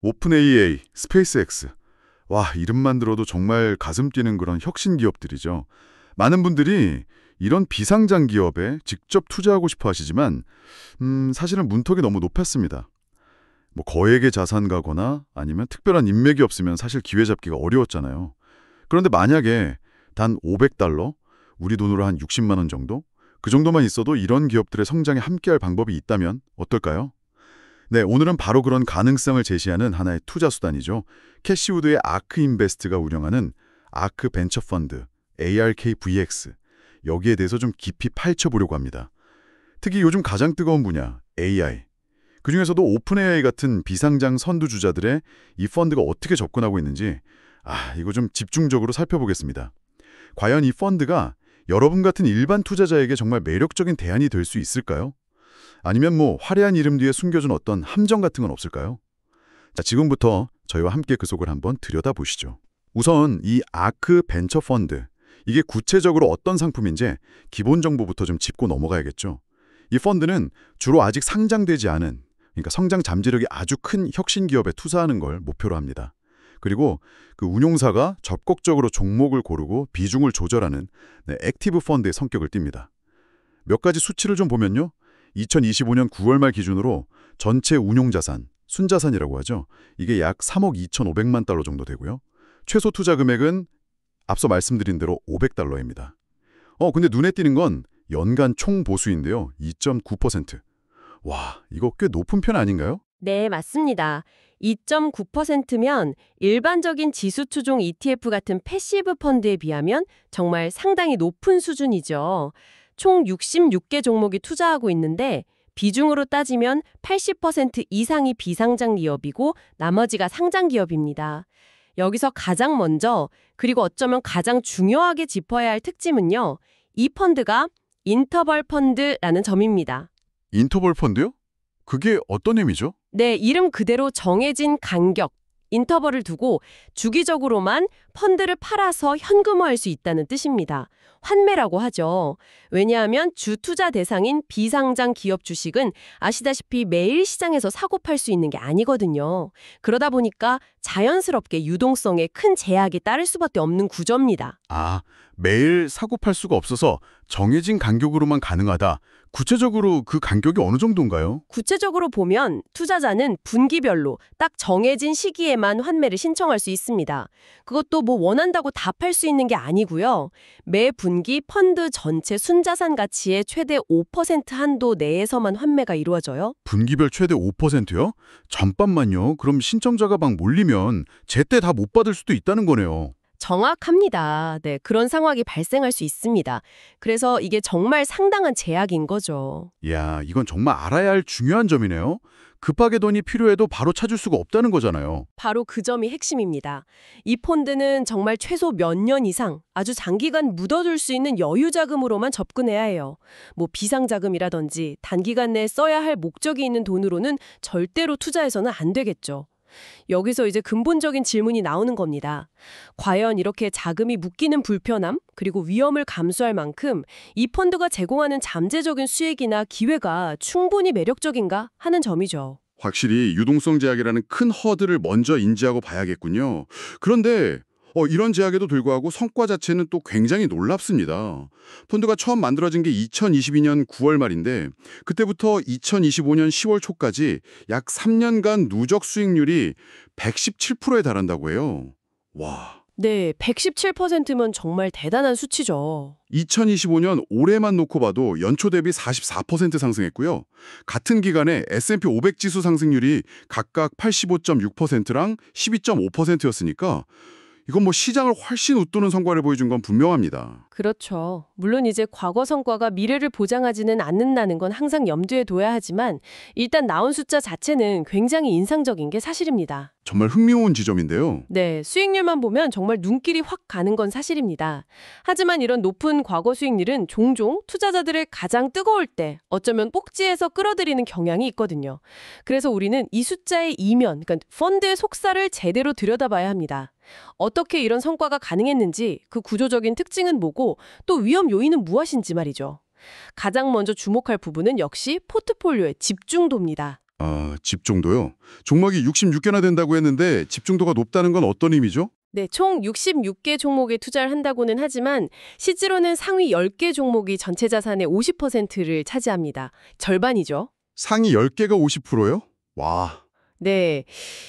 오픈 AI, 스페이스X. 와, 이름만 들어도 정말 가슴 뛰는 그런 혁신 기업들이죠. 많은 분들이 이런 비상장 기업에 직접 투자하고 싶어 하시지만 사실은 문턱이 너무 높았습니다. 뭐 거액의 자산 가거나 아니면 특별한 인맥이 없으면 사실 기회 잡기가 어려웠잖아요. 그런데 만약에 단 $500, 우리 돈으로 한 60만 원 정도? 그 정도만 있어도 이런 기업들의 성장에 함께할 방법이 있다면 어떨까요? 네, 오늘은 바로 그런 가능성을 제시하는 하나의 투자 수단이죠. 캐시우드의 아크인베스트가 운영하는 아크 벤처 펀드, ARKVX. 여기에 대해서 좀 깊이 파헤쳐보려고 합니다. 특히 요즘 가장 뜨거운 분야, AI. 그중에서도 오픈 AI 같은 비상장 선두주자들의 이 펀드가 어떻게 접근하고 있는지 이거 좀 집중적으로 살펴보겠습니다. 과연 이 펀드가 여러분 같은 일반 투자자에게 정말 매력적인 대안이 될 수 있을까요? 아니면 뭐 화려한 이름 뒤에 숨겨진 어떤 함정 같은 건 없을까요? 자, 지금부터 저희와 함께 그 속을 한번 들여다보시죠. 우선 이 아크 벤처 펀드, 이게 구체적으로 어떤 상품인지 기본 정보부터 좀 짚고 넘어가야겠죠. 이 펀드는 주로 아직 상장되지 않은, 그러니까 성장 잠재력이 아주 큰 혁신 기업에 투자하는 걸 목표로 합니다. 그리고 그 운용사가 적극적으로 종목을 고르고 비중을 조절하는 액티브 펀드의 성격을 띱니다. 몇 가지 수치를 좀 보면요. 2025년 9월 말 기준으로 전체 운용자산, 순자산이라고 하죠. 이게 약 3억 2,500만 달러 정도 되고요. 최소 투자 금액은 앞서 말씀드린 대로 $500입니다. 근데 눈에 띄는 건 연간 총 보수인데요. 2.9%. 와, 이거 꽤 높은 편 아닌가요? 네, 맞습니다. 2.9%면 일반적인 지수 추종 ETF 같은 패시브 펀드에 비하면 정말 상당히 높은 수준이죠. 총 66개 종목이 투자하고 있는데 비중으로 따지면 80% 이상이 비상장 기업이고 나머지가 상장 기업입니다. 여기서 가장 먼저 그리고 어쩌면 가장 중요하게 짚어야 할 특징은요. 이 펀드가 인터벌 펀드라는 점입니다. 인터벌 펀드요? 그게 어떤 의미죠? 네, 이름 그대로 정해진 간격, 인터벌을 두고 주기적으로만 펀드를 팔아서 현금화할 수 있다는 뜻입니다. 환매라고 하죠. 왜냐하면 주 투자 대상인 비상장 기업 주식은 아시다시피 매일 시장에서 사고 팔 수 있는 게 아니거든요. 그러다 보니까 자연스럽게 유동성에 큰 제약이 따를 수밖에 없는 구조입니다. 매일 사고 팔 수가 없어서 정해진 간격으로만 가능하다. 구체적으로 그 간격이 어느 정도인가요? 구체적으로 보면 투자자는 분기별로 딱 정해진 시기에만 환매를 신청할 수 있습니다. 그것도 뭐 원한다고 다 팔 수 있는 게 아니고요. 매 분기 펀드 전체 순자산 가치의 최대 5% 한도 내에서만 환매가 이루어져요. 분기별 최대 5%요? 잠깐만요. 그럼 신청자가 막 몰리면 제때 다 못 받을 수도 있다는 거네요. 정확합니다. 네, 그런 상황이 발생할 수 있습니다. 그래서 이게 정말 상당한 제약인 거죠. 이야, 이건 정말 알아야 할 중요한 점이네요. 급하게 돈이 필요해도 바로 찾을 수가 없다는 거잖아요. 바로 그 점이 핵심입니다. 이 펀드는 정말 최소 몇 년 이상 아주 장기간 묻어둘 수 있는 여유 자금으로만 접근해야 해요. 뭐 비상자금이라든지 단기간 내에 써야 할 목적이 있는 돈으로는 절대로 투자해서는 안 되겠죠. 여기서 이제 근본적인 질문이 나오는 겁니다. 과연 이렇게 자금이 묶이는 불편함, 그리고 위험을 감수할 만큼 이 펀드가 제공하는 잠재적인 수익이나 기회가 충분히 매력적인가 하는 점이죠. 확실히 유동성 제약이라는 큰 허들을 먼저 인지하고 봐야겠군요. 그런데 이런 제약에도 불구하고 성과 자체는 또 굉장히 놀랍습니다. 펀드가 처음 만들어진 게 2022년 9월 말인데 그때부터 2025년 10월 초까지 약 3년간 누적 수익률이 117%에 달한다고 해요. 와. 네, 117%면 정말 대단한 수치죠. 2025년 올해만 놓고 봐도 연초 대비 44% 상승했고요. 같은 기간에 S&P 500 지수 상승률이 각각 85.6%랑 12.5%였으니까 이건 뭐 시장을 훨씬 웃도는 성과를 보여준 건 분명합니다. 그렇죠. 물론 이제 과거 성과가 미래를 보장하지는 않는다는 건 항상 염두에 둬야 하지만 일단 나온 숫자 자체는 굉장히 인상적인 게 사실입니다. 정말 흥미로운 지점인데요. 네, 수익률만 보면 정말 눈길이 확 가는 건 사실입니다. 하지만 이런 높은 과거 수익률은 종종 투자자들의 가장 뜨거울 때 어쩌면 꼭지에서 끌어들이는 경향이 있거든요. 그래서 우리는 이 숫자의 이면, 그러니까 펀드의 속살을 제대로 들여다봐야 합니다. 어떻게 이런 성과가 가능했는지, 그 구조적인 특징은 뭐고 또 위험 요인은 무엇인지 말이죠. 가장 먼저 주목할 부분은 역시 포트폴리오의 집중도입니다. 아, 집중도요? 종목이 66개나 된다고 했는데 집중도가 높다는 건 어떤 의미죠? 네, 총 66개 종목에 투자를 한다고는 하지만 실제로는 상위 10개 종목이 전체 자산의 50%를 차지합니다. 절반이죠. 상위 10개가 50%요? 와, 네,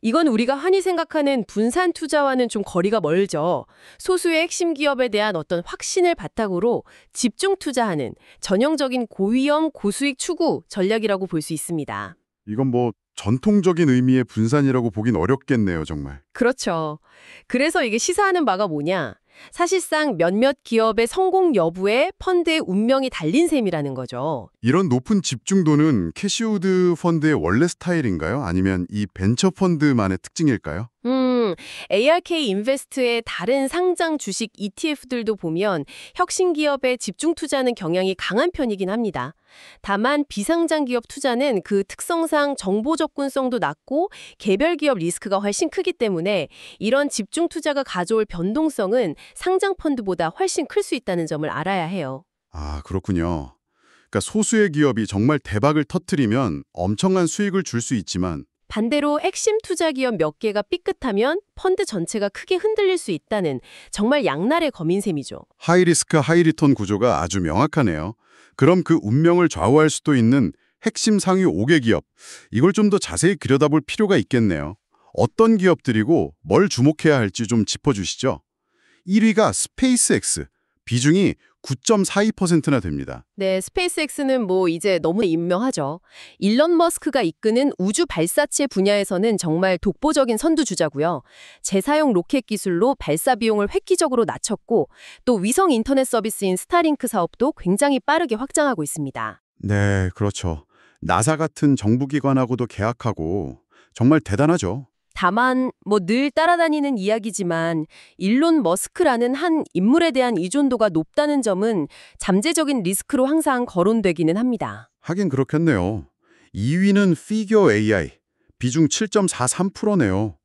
이건 우리가 흔히 생각하는 분산 투자와는 좀 거리가 멀죠. 소수의 핵심 기업에 대한 어떤 확신을 바탕으로 집중 투자하는 전형적인 고위험 고수익 추구 전략이라고 볼 수 있습니다. 이건 뭐 전통적인 의미의 분산이라고 보긴 어렵겠네요, 정말. 그렇죠. 그래서 이게 시사하는 바가 뭐냐? 사실상 몇몇 기업의 성공 여부에 펀드의 운명이 달린 셈이라는 거죠. 이런 높은 집중도는 캐시우드 펀드의 원래 스타일인가요? 아니면 이 벤처 펀드만의 특징일까요? ARK 인베스트의 다른 상장 주식 ETF들도 보면 혁신 기업에 집중 투자하는 경향이 강한 편이긴 합니다. 다만 비상장 기업 투자는 그 특성상 정보 접근성도 낮고 개별 기업 리스크가 훨씬 크기 때문에 이런 집중 투자가 가져올 변동성은 상장 펀드보다 훨씬 클 수 있다는 점을 알아야 해요. 아, 그렇군요. 그러니까 소수의 기업이 정말 대박을 터뜨리면 엄청난 수익을 줄 수 있지만 반대로 핵심 투자 기업 몇 개가 삐끗하면 펀드 전체가 크게 흔들릴 수 있다는 정말 양날의 검인 셈이죠. 하이리스크 하이리턴 구조가 아주 명확하네요. 그럼 그 운명을 좌우할 수도 있는 핵심 상위 5개 기업, 이걸 좀 더 자세히 들여다볼 필요가 있겠네요. 어떤 기업들이고 뭘 주목해야 할지 좀 짚어주시죠. 1위가 스페이스X, 비중이 9.42%나 됩니다. 네, 스페이스X는 뭐 이제 너무 유명하죠. 일론 머스크가 이끄는 우주 발사체 분야에서는 정말 독보적인 선두주자고요. 재사용 로켓 기술로 발사 비용을 획기적으로 낮췄고 또 위성 인터넷 서비스인 스타링크 사업도 굉장히 빠르게 확장하고 있습니다. 네, 그렇죠. 나사 같은 정부기관하고도 계약하고 정말 대단하죠. 다만 뭐 늘 따라다니는 이야기지만 일론 머스크라는 한 인물에 대한 의존도가 높다는 점은 잠재적인 리스크로 항상 거론되기는 합니다. 하긴 그렇겠네요. 2위는 피겨 AI, 비중 7.43%네요.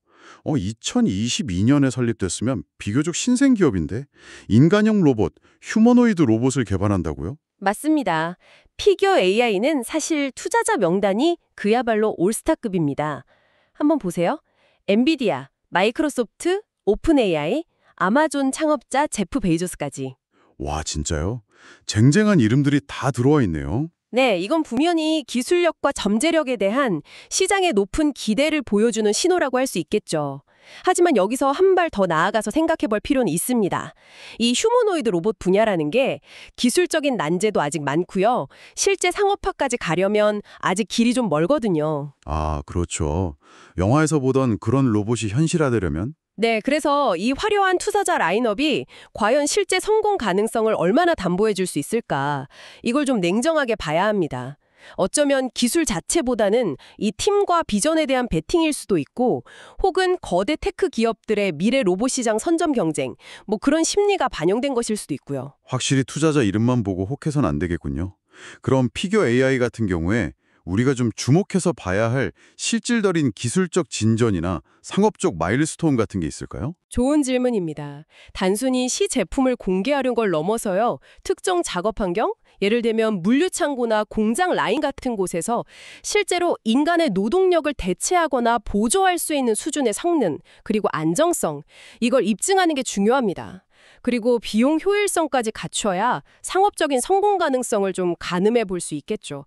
2022년에 설립됐으면 비교적 신생 기업인데 인간형 로봇, 휴머노이드 로봇을 개발한다고요? 맞습니다. 피겨 AI는 사실 투자자 명단이 그야말로 올스타급입니다. 한번 보세요. 엔비디아, 마이크로소프트, 오픈 AI, 아마존 창업자 제프 베이조스까지. 와, 진짜요? 쟁쟁한 이름들이 다 들어와 있네요. 네, 이건 분명히 기술력과 잠재력에 대한 시장의 높은 기대를 보여주는 신호라고 할 수 있겠죠. 하지만 여기서 한 발 더 나아가서 생각해 볼 필요는 있습니다. 이 휴머노이드 로봇 분야라는 게 기술적인 난제도 아직 많고요. 실제 상업화까지 가려면 아직 길이 좀 멀거든요. 아, 그렇죠. 영화에서 보던 그런 로봇이 현실화되려면? 네, 그래서 이 화려한 투자자 라인업이 과연 실제 성공 가능성을 얼마나 담보해 줄 수 있을까? 이걸 좀 냉정하게 봐야 합니다. 어쩌면 기술 자체보다는 이 팀과 비전에 대한 베팅일 수도 있고 혹은 거대 테크 기업들의 미래 로봇 시장 선점 경쟁, 뭐 그런 심리가 반영된 것일 수도 있고요. 확실히 투자자 이름만 보고 혹해선 안 되겠군요. 그럼 피겨 AI 같은 경우에 우리가 좀 주목해서 봐야 할 실질적인 기술적 진전이나 상업적 마일스톤 같은 게 있을까요? 좋은 질문입니다. 단순히 시제품을 공개하려는 걸 넘어서요. 특정 작업 환경, 예를 들면 물류창고나 공장 라인 같은 곳에서 실제로 인간의 노동력을 대체하거나 보조할 수 있는 수준의 성능, 그리고 안정성, 이걸 입증하는 게 중요합니다. 그리고 비용 효율성까지 갖춰야 상업적인 성공 가능성을 좀 가늠해 볼 수 있겠죠.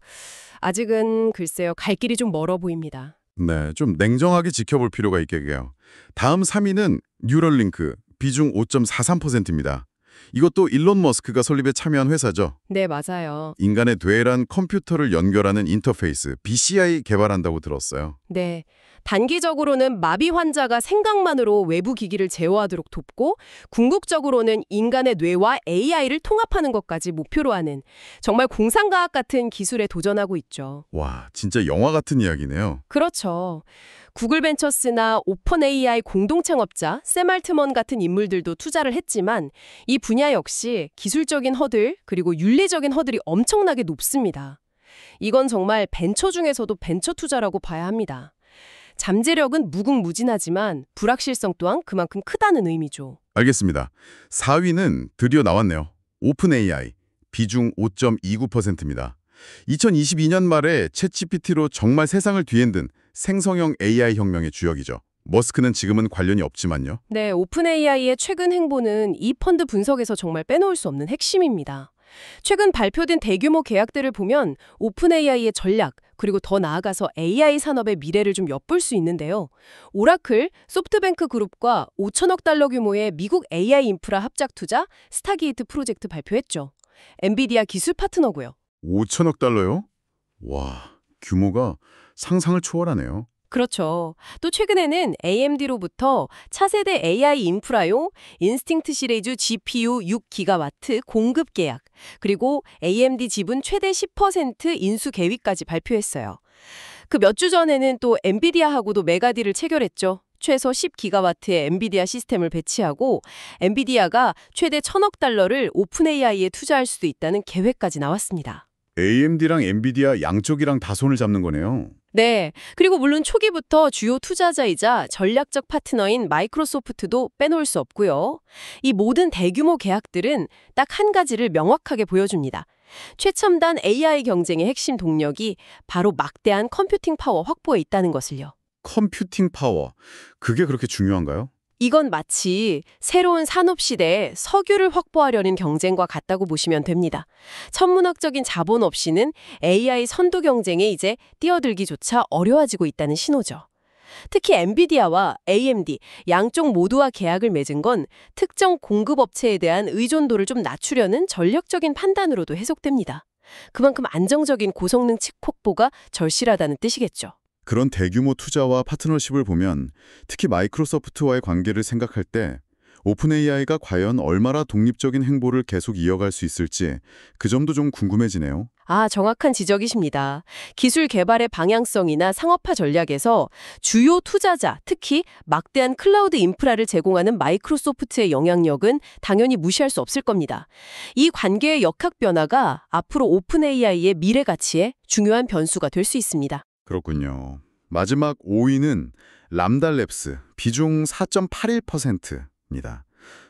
아직은 글쎄요, 갈 길이 좀 멀어 보입니다. 네, 좀 냉정하게 지켜볼 필요가 있겠네요. 다음 3위는 뉴럴링크, 비중 5.43%입니다. 이것도 일론 머스크가 설립에 참여한 회사죠. 네, 맞아요. 인간의 뇌란 컴퓨터를 연결하는 인터페이스, BCI 개발한다고 들었어요. 네. 단기적으로는 마비 환자가 생각만으로 외부 기기를 제어하도록 돕고 궁극적으로는 인간의 뇌와 AI를 통합하는 것까지 목표로 하는 정말 공상과학 같은 기술에 도전하고 있죠. 와, 진짜 영화 같은 이야기네요. 그렇죠. 구글 벤처스나 오픈 AI 공동 창업자 샘 알트먼 같은 인물들도 투자를 했지만 이 분야 역시 기술적인 허들 그리고 윤리적인 허들이 엄청나게 높습니다. 이건 정말 벤처 중에서도 벤처 투자라고 봐야 합니다. 잠재력은 무궁무진하지만 불확실성 또한 그만큼 크다는 의미죠. 알겠습니다. 4위는 드디어 나왔네요. 오픈 AI, 비중 5.29%입니다. 2022년 말에 챗GPT로 정말 세상을 뒤흔든 생성형 AI 혁명의 주역이죠. 머스크는 지금은 관련이 없지만요. 네, 오픈 AI의 최근 행보는 이 펀드 분석에서 정말 빼놓을 수 없는 핵심입니다. 최근 발표된 대규모 계약들을 보면 오픈 AI의 전략, 그리고 더 나아가서 AI 산업의 미래를 좀 엿볼 수 있는데요. 오라클, 소프트뱅크 그룹과 5천억 달러 규모의 미국 AI 인프라 합작 투자 스타게이트 프로젝트 발표했죠. 엔비디아 기술 파트너고요. 5천억 달러요? 와, 규모가 상상을 초월하네요. 그렇죠. 또 최근에는 AMD로부터 차세대 AI 인프라용 인스팅트 시리즈 GPU 6기가와트 공급 계약, 그리고 AMD 지분 최대 10% 인수 계획까지 발표했어요. 그 몇 주 전에는 또 엔비디아하고도 메가딜을 체결했죠. 최소 10기가와트의 엔비디아 시스템을 배치하고 엔비디아가 최대 1,000억 달러를 오픈 AI에 투자할 수도 있다는 계획까지 나왔습니다. AMD랑 엔비디아 양쪽이랑 다 손을 잡는 거네요. 네. 그리고 물론 초기부터 주요 투자자이자 전략적 파트너인 마이크로소프트도 빼놓을 수 없고요. 이 모든 대규모 계약들은 딱 한 가지를 명확하게 보여줍니다. 최첨단 AI 경쟁의 핵심 동력이 바로 막대한 컴퓨팅 파워 확보에 있다는 것을요. 컴퓨팅 파워, 그게 그렇게 중요한가요? 이건 마치 새로운 산업 시대에 석유를 확보하려는 경쟁과 같다고 보시면 됩니다. 천문학적인 자본 없이는 AI 선도 경쟁에 이제 뛰어들기조차 어려워지고 있다는 신호죠. 특히 엔비디아와 AMD 양쪽 모두와 계약을 맺은 건 특정 공급업체에 대한 의존도를 좀 낮추려는 전략적인 판단으로도 해석됩니다. 그만큼 안정적인 고성능 칩 확보가 절실하다는 뜻이겠죠. 그런 대규모 투자와 파트너십을 보면 특히 마이크로소프트와의 관계를 생각할 때 오픈 AI가 과연 얼마나 독립적인 행보를 계속 이어갈 수 있을지 그 점도 좀 궁금해지네요. 아, 정확한 지적이십니다. 기술 개발의 방향성이나 상업화 전략에서 주요 투자자, 특히 막대한 클라우드 인프라를 제공하는 마이크로소프트의 영향력은 당연히 무시할 수 없을 겁니다. 이 관계의 역학 변화가 앞으로 오픈 AI의 미래 가치에 중요한 변수가 될 수 있습니다. 그렇군요. 마지막 5위는 람다랩스, 비중 4.81%입니다.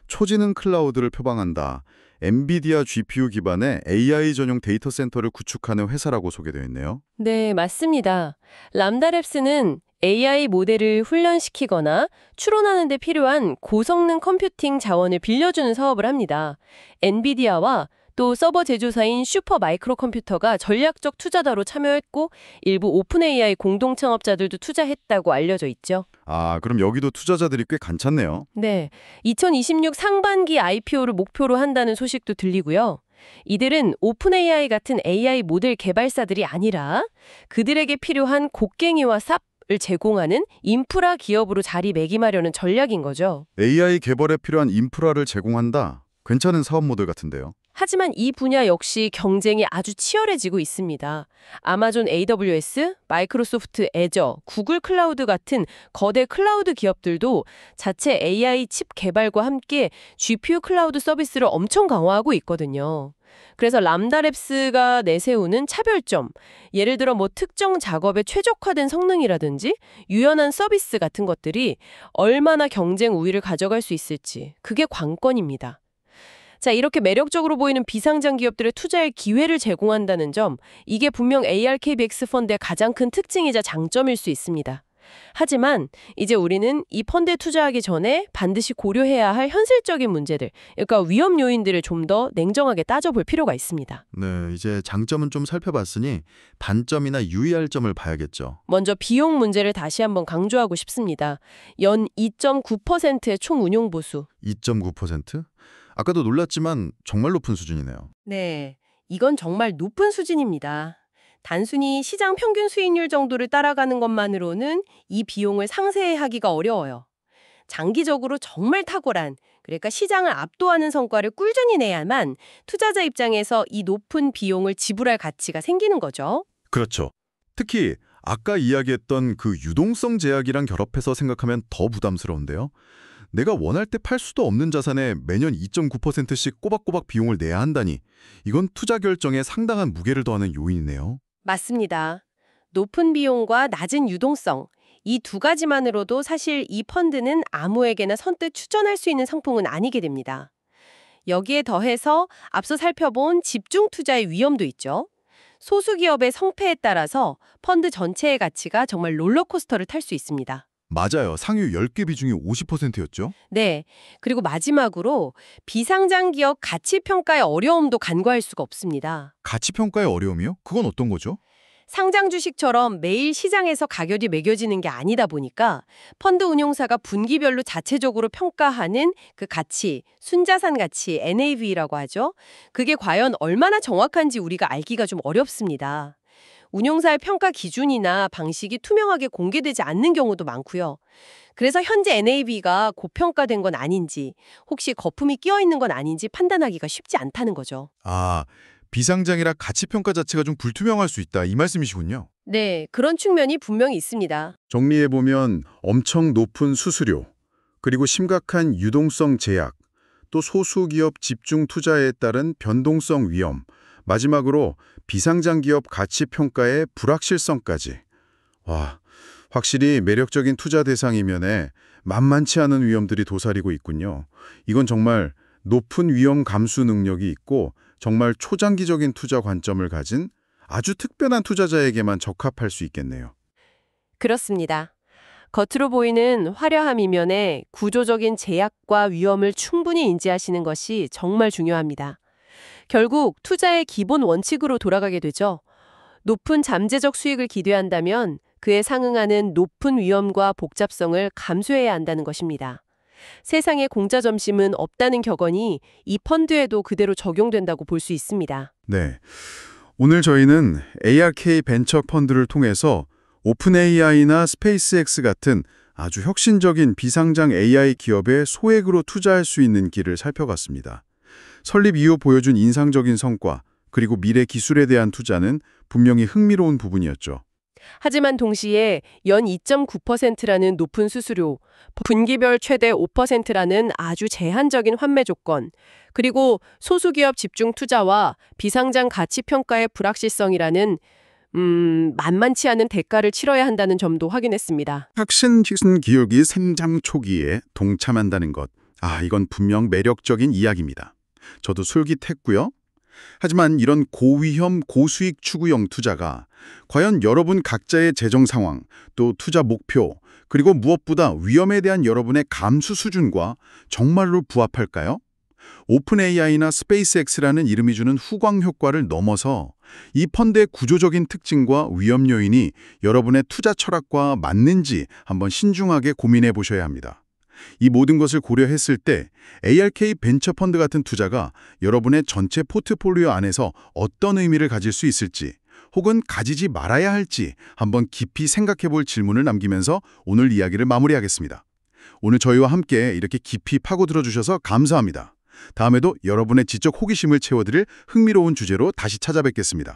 초지능 클라우드를 표방한다. 엔비디아 GPU 기반의 AI 전용 데이터 센터를 구축하는 회사라고 소개되어 있네요. 네, 맞습니다. 람다랩스는 AI 모델을 훈련시키거나 추론하는 데 필요한 고성능 컴퓨팅 자원을 빌려주는 사업을 합니다. 엔비디아와 또 서버 제조사인 슈퍼 마이크로 컴퓨터가 전략적 투자자로 참여했고 일부 오픈 AI 공동 창업자들도 투자했다고 알려져 있죠. 아, 그럼 여기도 투자자들이 꽤 괜찮네요. 네, 2026 상반기 IPO를 목표로 한다는 소식도 들리고요. 이들은 오픈 AI 같은 AI 모델 개발사들이 아니라 그들에게 필요한 곡괭이와 삽을 제공하는 인프라 기업으로 자리매김하려는 전략인 거죠. AI 개발에 필요한 인프라를 제공한다. 괜찮은 사업 모델 같은데요. 하지만 이 분야 역시 경쟁이 아주 치열해지고 있습니다. 아마존 AWS, 마이크로소프트 애저, 구글 클라우드 같은 거대 클라우드 기업들도 자체 AI 칩 개발과 함께 GPU 클라우드 서비스를 엄청 강화하고 있거든요. 그래서 람다랩스가 내세우는 차별점, 예를 들어 뭐 특정 작업에 최적화된 성능이라든지 유연한 서비스 같은 것들이 얼마나 경쟁 우위를 가져갈 수 있을지, 그게 관건입니다. 자, 이렇게 매력적으로 보이는 비상장 기업들의 투자할 기회를 제공한다는 점, 이게 분명 ARKBX 펀드의 가장 큰 특징이자 장점일 수 있습니다. 하지만 이제 우리는 이 펀드에 투자하기 전에 반드시 고려해야 할 현실적인 문제들, 그러니까 위험 요인들을 좀 더 냉정하게 따져볼 필요가 있습니다. 네, 이제 장점은 좀 살펴봤으니 단점이나 유의할 점을 봐야겠죠. 먼저 비용 문제를 다시 한번 강조하고 싶습니다. 연 2.9%의 총 운용 보수. 2.9%? 아까도 놀랐지만 정말 높은 수준이네요. 네, 이건 정말 높은 수준입니다. 단순히 시장 평균 수익률 정도를 따라가는 것만으로는 이 비용을 상쇄하기가 어려워요. 장기적으로 정말 탁월한, 그러니까 시장을 압도하는 성과를 꾸준히 내야만 투자자 입장에서 이 높은 비용을 지불할 가치가 생기는 거죠. 그렇죠. 특히 아까 이야기했던 그 유동성 제약이랑 결합해서 생각하면 더 부담스러운데요. 내가 원할 때 팔 수도 없는 자산에 매년 2.9%씩 꼬박꼬박 비용을 내야 한다니 이건 투자 결정에 상당한 무게를 더하는 요인이네요. 맞습니다. 높은 비용과 낮은 유동성, 이 두 가지만으로도 사실 이 펀드는 아무에게나 선뜻 추천할 수 있는 상품은 아니게 됩니다. 여기에 더해서 앞서 살펴본 집중 투자의 위험도 있죠. 소수기업의 성패에 따라서 펀드 전체의 가치가 정말 롤러코스터를 탈 수 있습니다. 맞아요. 상위 10개 비중이 50%였죠. 네. 그리고 마지막으로 비상장 기업 가치 평가의 어려움도 간과할 수가 없습니다. 가치 평가의 어려움이요? 그건 어떤 거죠? 상장 주식처럼 매일 시장에서 가격이 매겨지는 게 아니다 보니까 펀드 운용사가 분기별로 자체적으로 평가하는 그 가치, 순자산 가치, NAV라고 하죠. 그게 과연 얼마나 정확한지 우리가 알기가 좀 어렵습니다. 운용사의 평가 기준이나 방식이 투명하게 공개되지 않는 경우도 많고요. 그래서 현재 NAV가 고평가된 건 아닌지, 혹시 거품이 끼어 있는 건 아닌지 판단하기가 쉽지 않다는 거죠. 아, 비상장이라 가치 평가 자체가 좀 불투명할 수 있다. 이 말씀이시군요. 네, 그런 측면이 분명히 있습니다. 정리해보면 엄청 높은 수수료, 그리고 심각한 유동성 제약, 또 소수기업 집중 투자에 따른 변동성 위험, 마지막으로 비상장 기업 가치 평가의 불확실성까지. 와, 확실히 매력적인 투자 대상이면에 만만치 않은 위험들이 도사리고 있군요. 이건 정말 높은 위험 감수 능력이 있고 정말 초장기적인 투자 관점을 가진 아주 특별한 투자자에게만 적합할 수 있겠네요. 그렇습니다. 겉으로 보이는 화려함 이면에 구조적인 제약과 위험을 충분히 인지하시는 것이 정말 중요합니다. 결국 투자의 기본 원칙으로 돌아가게 되죠. 높은 잠재적 수익을 기대한다면 그에 상응하는 높은 위험과 복잡성을 감수해야 한다는 것입니다. 세상에 공짜 점심은 없다는 격언이 이 펀드에도 그대로 적용된다고 볼 수 있습니다. 네. 오늘 저희는 ARK 벤처 펀드를 통해서 오픈 AI나 스페이스X 같은 아주 혁신적인 비상장 AI 기업에 소액으로 투자할 수 있는 길을 살펴봤습니다. 설립 이후 보여준 인상적인 성과, 그리고 미래 기술에 대한 투자는 분명히 흥미로운 부분이었죠. 하지만 동시에 연 2.9%라는 높은 수수료, 분기별 최대 5%라는 아주 제한적인 환매 조건, 그리고 소수기업 집중 투자와 비상장 가치 평가의 불확실성이라는 만만치 않은 대가를 치러야 한다는 점도 확인했습니다. 혁신 기술이 생장 초기에 동참한다는 것. 이건 분명 매력적인 이야기입니다. 저도 솔깃했고요. 하지만 이런 고위험, 고수익 추구형 투자가 과연 여러분 각자의 재정 상황, 또 투자 목표, 그리고 무엇보다 위험에 대한 여러분의 감수 수준과 정말로 부합할까요? 오픈 AI나 스페이스X라는 이름이 주는 후광 효과를 넘어서 이 펀드의 구조적인 특징과 위험 요인이 여러분의 투자 철학과 맞는지 한번 신중하게 고민해 보셔야 합니다. 이 모든 것을 고려했을 때 ARK 벤처 펀드 같은 투자가 여러분의 전체 포트폴리오 안에서 어떤 의미를 가질 수 있을지, 혹은 가지지 말아야 할지 한번 깊이 생각해 볼 질문을 남기면서 오늘 이야기를 마무리하겠습니다. 오늘 저희와 함께 이렇게 깊이 파고들어 주셔서 감사합니다. 다음에도 여러분의 지적 호기심을 채워드릴 흥미로운 주제로 다시 찾아뵙겠습니다.